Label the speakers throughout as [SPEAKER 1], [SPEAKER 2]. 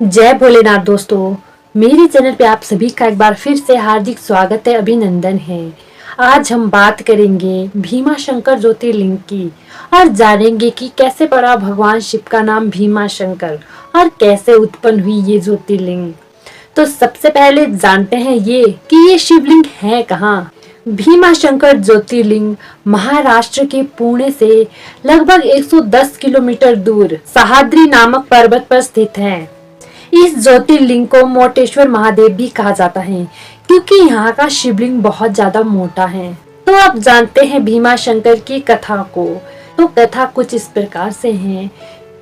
[SPEAKER 1] जय भोलेनाथ दोस्तों। मेरे चैनल पे आप सभी का एक बार फिर से हार्दिक स्वागत है, अभिनंदन है। आज हम बात करेंगे भीमा शंकर ज्योतिर्लिंग की और जानेंगे कि कैसे पड़ा भगवान शिव का नाम भीमा शंकर और कैसे उत्पन्न हुई ये ज्योतिर्लिंग। तो सबसे पहले जानते हैं ये कि ये शिवलिंग है कहाँ। भीमा शंकर ज्योतिर्लिंग महाराष्ट्र के पुणे से लगभग 110 किलोमीटर दूर सह्याद्री नामक पर्वत पर स्थित है। इस ज्योतिर्लिंग को मोटेश्वर महादेव भी कहा जाता है क्योंकि यहाँ का शिवलिंग बहुत ज्यादा मोटा है। तो अब जानते हैं भीमा शंकर की कथा को। तो कथा कुछ इस प्रकार से है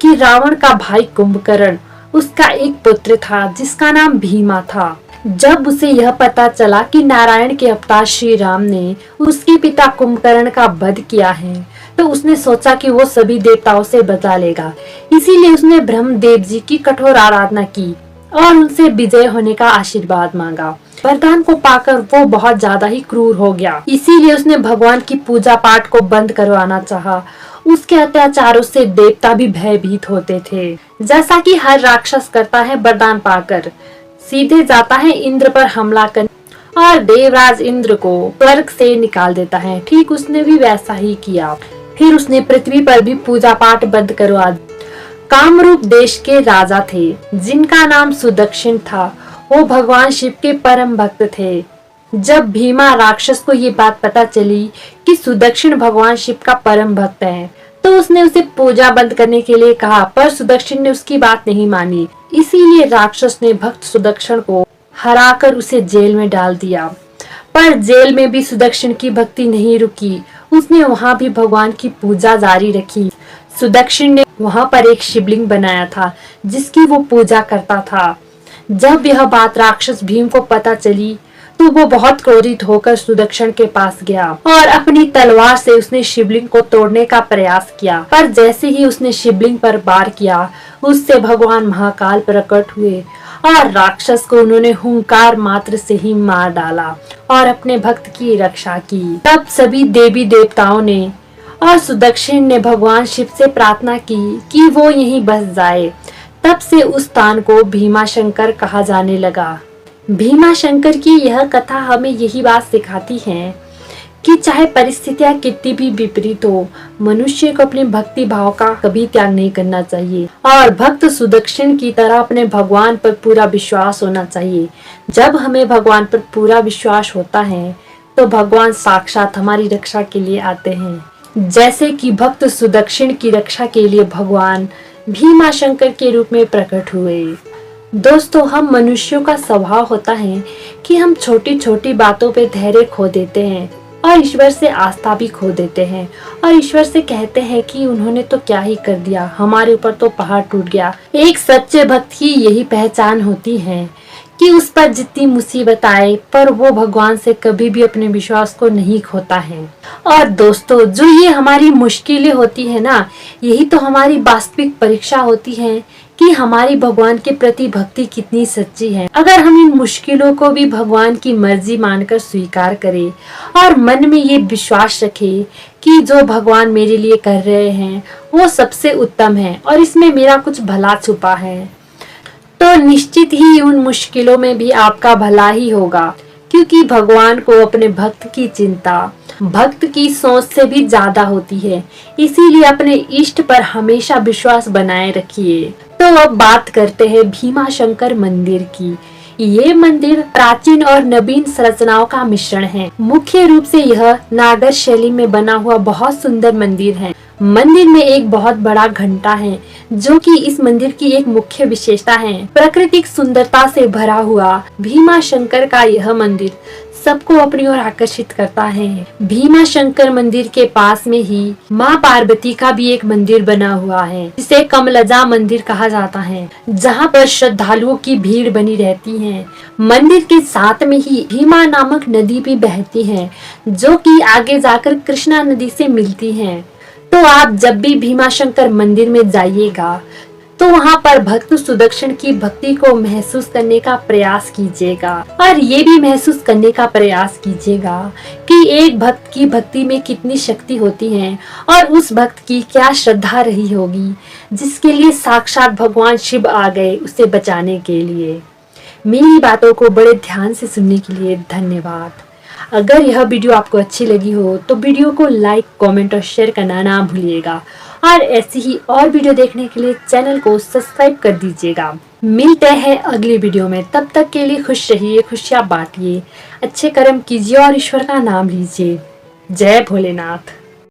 [SPEAKER 1] कि रावण का भाई कुंभकर्ण, उसका एक पुत्र था जिसका नाम भीमा था। जब उसे यह पता चला कि नारायण के अवतार श्री राम ने उसके पिता कुंभकर्ण का वध किया है, तो उसने सोचा कि वो सभी देवताओं से बचा लेगा। इसीलिए उसने ब्रह्मदेव जी की कठोर आराधना की और उनसे विजय होने का आशीर्वाद मांगा। वरदान को पाकर वो बहुत ज्यादा ही क्रूर हो गया, इसीलिए उसने भगवान की पूजा पाठ को बंद करवाना चाहा। उसके अत्याचारों से देवता भी भयभीत होते थे, जैसा कि हर राक्षस करता है। वरदान पाकर सीधे जाता है इंद्र पर हमला करने और देवराज इंद्र को स्वर्ग से निकाल देता है। ठीक उसने भी वैसा ही किया। फिर उसने पृथ्वी पर भी पूजा पाठ बंद करवा। कामरूप देश के राजा थे जिनका नाम सुदक्षिण था। वो भगवान शिव के परम भक्त थे। जब भीमा राक्षस को ये बात पता चली कि सुदक्षिण भगवान शिव का परम भक्त है, तो उसने उसे पूजा बंद करने के लिए कहा, पर सुदक्षिण ने उसकी बात नहीं मानी। इसीलिए राक्षस ने भक्त सुदक्षिण को हराकर उसे जेल में डाल दिया। पर जेल में भी सुदक्षिण की भक्ति नहीं रुकी। उसने वहाँ भी भगवान की पूजा जारी रखी। सुदक्षिण ने वहाँ पर एक शिवलिंग बनाया था जिसकी वो पूजा करता था। जब यह बात राक्षस भीम को पता चली तो वो बहुत क्रोधित होकर सुदक्षिण के पास गया और अपनी तलवार से उसने शिवलिंग को तोड़ने का प्रयास किया। पर जैसे ही उसने शिवलिंग पर वार किया, उससे भगवान महाकाल प्रकट हुए और राक्षस को उन्होंने हुंकार मात्र से ही मार डाला और अपने भक्त की रक्षा की। तब सभी देवी देवताओं ने और सुदक्षिण ने भगवान शिव से प्रार्थना की कि वो यहीं बस जाए। तब से उस स्थान को भीमा शंकर कहा जाने लगा। भीमा शंकर की यह कथा हमें यही बात सिखाती है कि चाहे परिस्थितियां कितनी भी विपरीत हो, मनुष्य को अपने भक्ति भाव का कभी त्याग नहीं करना चाहिए और भक्त सुदक्षिण की तरह अपने भगवान पर पूरा विश्वास होना चाहिए। जब हमें भगवान पर पूरा विश्वास होता है तो भगवान साक्षात हमारी रक्षा के लिए आते हैं। जैसे कि भक्त सुदक्षिण की रक्षा के लिए भगवान भीमा शंकर के रूप में प्रकट हुए। दोस्तों, हम मनुष्यों का स्वभाव होता है कि हम छोटी छोटी बातों पे धैर्य खो देते हैं और ईश्वर से आस्था भी खो देते हैं और ईश्वर से कहते हैं कि उन्होंने तो क्या ही कर दिया, हमारे ऊपर तो पहाड़ टूट गया। एक सच्चे भक्त की यही पहचान होती है कि उस पर जितनी मुसीबत आए पर वो भगवान से कभी भी अपने विश्वास को नहीं खोता है। और दोस्तों, जो ये हमारी मुश्किलें होती है ना, यही तो हमारी वास्तविक परीक्षा होती है कि हमारी भगवान के प्रति भक्ति कितनी सच्ची है। अगर हम इन मुश्किलों को भी भगवान की मर्जी मानकर स्वीकार करें और मन में ये विश्वास रखें कि जो भगवान मेरे लिए कर रहे हैं वो सबसे उत्तम है और इसमें मेरा कुछ भला छुपा है, तो निश्चित ही उन मुश्किलों में भी आपका भला ही होगा। क्योंकि भगवान को अपने भक्त की चिंता भक्त की सोच से भी ज्यादा होती है। इसीलिए अपने इष्ट पर हमेशा विश्वास बनाए रखिए। तो अब बात करते हैं भीमा शंकर मंदिर की। ये मंदिर प्राचीन और नवीन संरचनाओं का मिश्रण है। मुख्य रूप से यह नागर शैली में बना हुआ बहुत सुंदर मंदिर है। मंदिर में एक बहुत बड़ा घंटा है जो कि इस मंदिर की एक मुख्य विशेषता है। प्राकृतिक सुंदरता से भरा हुआ भीमा शंकर का यह मंदिर सबको अपनी ओर आकर्षित करता है। भीमा शंकर मंदिर के पास में ही माँ पार्वती का भी एक मंदिर बना हुआ है जिसे कमलजा मंदिर कहा जाता है, जहाँ पर श्रद्धालुओं की भीड़ बनी रहती है। मंदिर के साथ में ही भीमा नामक नदी भी बहती है जो कि आगे जाकर कृष्णा नदी से मिलती है। तो आप जब भी भीमा शंकर मंदिर में जाइएगा तो वहाँ पर भक्त सुदक्षिण की भक्ति को महसूस करने का प्रयास कीजिएगा और ये भी महसूस करने का प्रयास कीजिएगा कि कि एक भक्त की भक्ति में कितनी शक्ति होती है और उस भक्त की क्या श्रद्धा रही होगी जिसके लिए साक्षात भगवान शिव आ गए उसे बचाने के लिए। मेरी बातों को बड़े ध्यान से सुनने के लिए धन्यवाद। अगर यह वीडियो आपको अच्छी लगी हो तो वीडियो को लाइक, कमेंट और शेयर करना ना भूलिएगा और ऐसी ही और वीडियो देखने के लिए चैनल को सब्सक्राइब कर दीजिएगा। मिलते हैं अगली वीडियो में, तब तक के लिए खुश रहिए, खुशियाँ बांटिए, अच्छे कर्म कीजिए और ईश्वर का नाम लीजिए। जय भोलेनाथ।